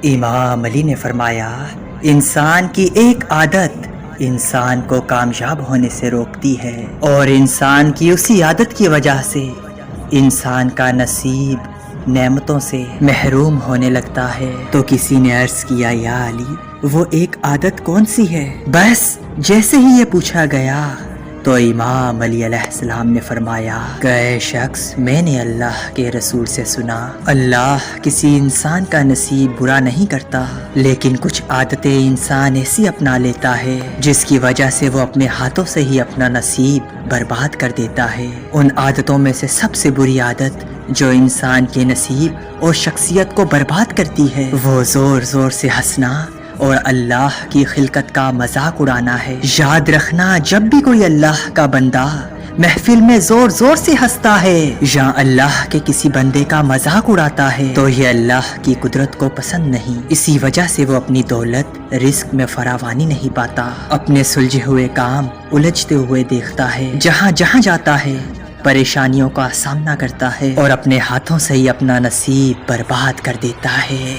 امام علی نے فرمایا، انسان کی ایک عادت انسان کو کامیاب ہونے سے روکتی ہے، اور انسان کی اسی عادت کی وجہ سے انسان کا نصیب نعمتوں سے محروم ہونے لگتا ہے۔ تو کسی نے عرض کیا، یا علی وہ ایک عادت کون سی ہے؟ بس جیسے ہی یہ پوچھا گیا تو امام علی علیہ السلام نے فرمایا کہ اے شخص، میں نے اللہ کے رسول سے سنا، اللہ کسی انسان کا نصیب برا نہیں کرتا، لیکن کچھ عادتیں انسان ایسی اپنا لیتا ہے جس کی وجہ سے وہ اپنے ہاتھوں سے ہی اپنا نصیب برباد کر دیتا ہے۔ ان عادتوں میں سے سب سے بری عادت جو انسان کے نصیب اور شخصیت کو برباد کرتی ہے، وہ زور زور سے ہنسنا اور اللہ کی خلقت کا مذاق اڑانا ہے۔ یاد رکھنا، جب بھی کوئی اللہ کا بندہ محفل میں زور زور سے ہنستا ہے یا اللہ کے کسی بندے کا مذاق اڑاتا ہے تو یہ اللہ کی قدرت کو پسند نہیں، اسی وجہ سے وہ اپنی دولت رزق میں فراوانی نہیں پاتا، اپنے سلجھے ہوئے کام الجھتے ہوئے دیکھتا ہے، جہاں جہاں جاتا ہے پریشانیوں کا سامنا کرتا ہے اور اپنے ہاتھوں سے ہی اپنا نصیب برباد کر دیتا ہے۔